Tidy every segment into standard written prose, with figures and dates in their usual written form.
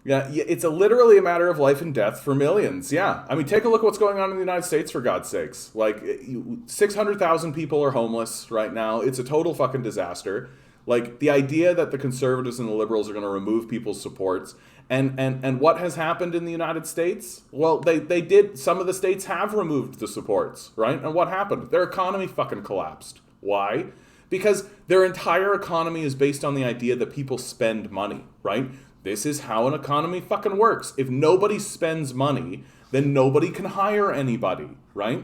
Yeah, it's literally a matter of life and death for millions. Yeah. I mean, take a look at what's going on in the United States, for God's sakes. Like, 600,000 people are homeless right now. It's a total fucking disaster. Like, the idea that the conservatives and the liberals are going to remove people's supports. And what has happened in the United States? Well, they did. Some of the states have removed the supports, right? And what happened? Their economy fucking collapsed. Why? Because their entire economy is based on the idea that people spend money, right? This is how an economy fucking works. If nobody spends money, then nobody can hire anybody, right?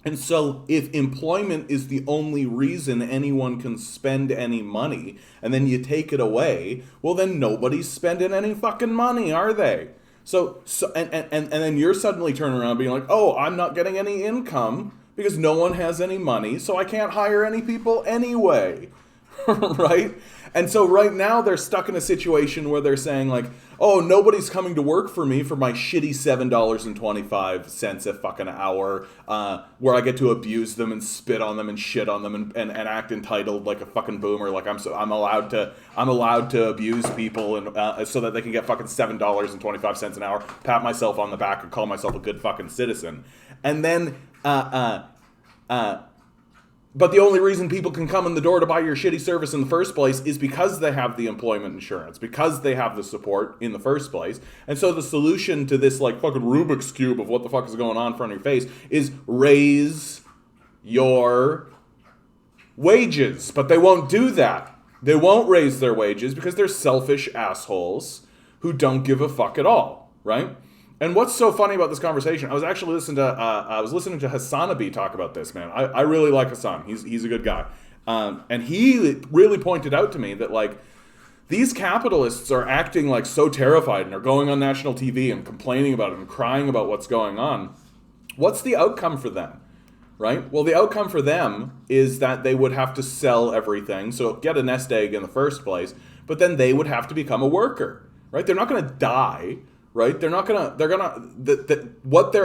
And so if employment is the only reason anyone can spend any money, and then you take it away, well, then nobody's spending any fucking money, are they? So and then you're suddenly turning around being like, oh, I'm not getting any income because no one has any money, so I can't hire any people anyway. Right? And so right now they're stuck in a situation where they're saying like, oh, nobody's coming to work for me for my shitty $7.25 a fucking hour, where I get to abuse them and spit on them and shit on them and act entitled like a fucking boomer, like I'm allowed to abuse people and so that they can get fucking $7.25 an hour, pat myself on the back and call myself a good fucking citizen. And then but the only reason people can come in the door to buy your shitty service in the first place is because they have the employment insurance, because they have the support in the first place. And so the solution to this like fucking Rubik's Cube of what the fuck is going on in front of your face is raise your wages. But they won't do that. They won't raise their wages because they're selfish assholes who don't give a fuck at all, right? And what's so funny about this conversation? I was actually listening to Hassanabi talk about this, man. I really like Hassan. He's a good guy, and he really pointed out to me that like these capitalists are acting like so terrified and are going on national TV and complaining about it and crying about what's going on. What's the outcome for them, right? Well, the outcome for them is that they would have to sell everything, so get a nest egg in the first place, but then they would have to become a worker, right? They're not going to die. Right? What they're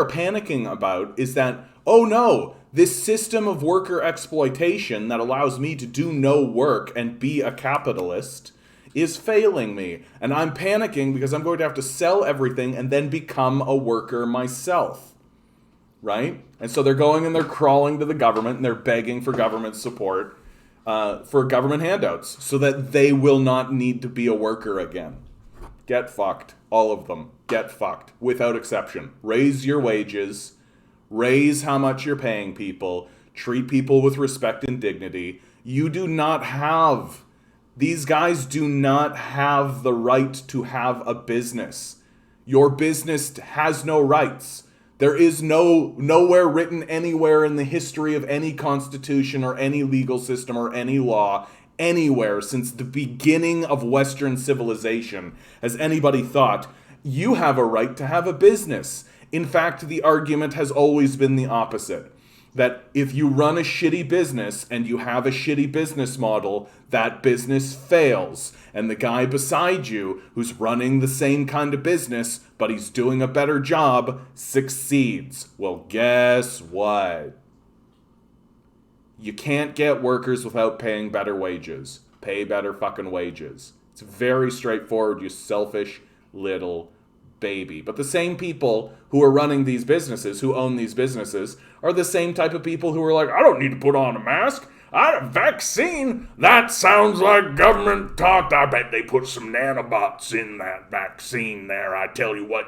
panicking about is that, oh no, this system of worker exploitation that allows me to do no work and be a capitalist is failing me. And I'm panicking because I'm going to have to sell everything and then become a worker myself. Right? And so they're going and they're crawling to the government and they're begging for government support, for government handouts so that they will not need to be a worker again. Get fucked. All of them. Get fucked. Without exception. Raise your wages. Raise how much you're paying people. Treat people with respect and dignity. You do not have... These guys do not have the right to have a business. Your business has no rights. There is nowhere written anywhere in the history of any constitution or any legal system or any law anywhere since the beginning of Western civilization has anybody thought you have a right to have a business. In fact, the argument has always been the opposite. That if you run a shitty business and you have a shitty business model, that business fails. And the guy beside you who's running the same kind of business, but he's doing a better job, succeeds. Well, guess what? You can't get workers without paying better wages. Pay better fucking wages. It's very straightforward, you selfish little baby. But the same people who are running these businesses, who own these businesses, are the same type of people who are like, I don't need to put on a mask. A vaccine? That sounds like government talk. I bet they put some nanobots in that vaccine there. I tell you what,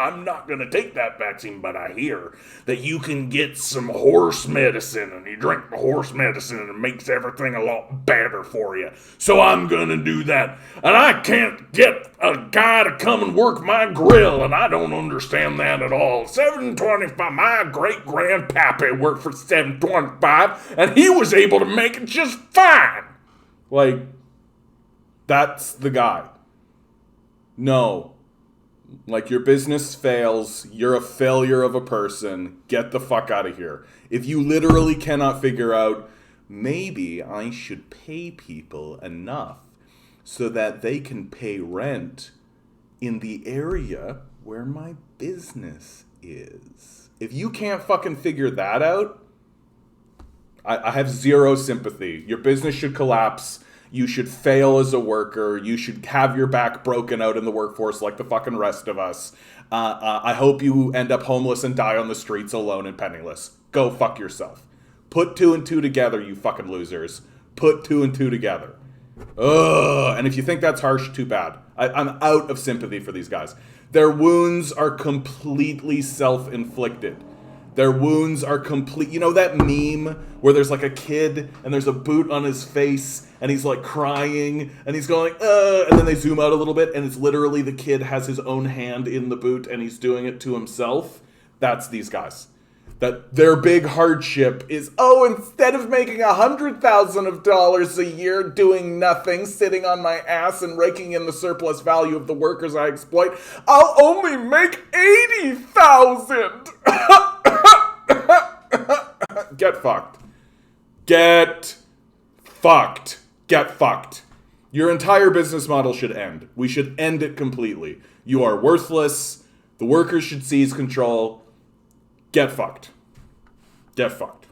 I'm not going to take that vaccine, but I hear that you can get some horse medicine, and you drink the horse medicine, and it makes everything a lot better for you. So I'm going to do that. And I can't get a guy to come and work my grill, and I don't understand that at all. $7.25, my great-grandpappy worked for $7.25, and he was able to make it just fine. Like, that's the guy. No. Like, your business fails, you're a failure of a person, get the fuck out of here. If you literally cannot figure out, maybe I should pay people enough so that they can pay rent in the area where my business is. If you can't fucking figure that out, I have zero sympathy. Your business should collapse. You should fail as a worker. You should have your back broken out in the workforce like the fucking rest of us. I hope you end up homeless and die on the streets alone and penniless. Go fuck yourself. Put 2 and 2 together, you fucking losers. Put 2 and 2 together. Ugh. And if you think that's harsh, too bad. I'm out of sympathy for these guys. Their wounds are completely self-inflicted. Their wounds are complete. You know that meme where there's like a kid and there's a boot on his face and he's like crying and he's going, and then they zoom out a little bit and it's literally the kid has his own hand in the boot and he's doing it to himself? That's these guys. That their big hardship is, instead of making $100,000 a year doing nothing, sitting on my ass and raking in the surplus value of the workers I exploit, I'll only make $80,000. Get fucked. Get fucked. Get fucked. Your entire business model should end. We should end it completely. You are worthless. The workers should seize control. Get fucked. Get fucked.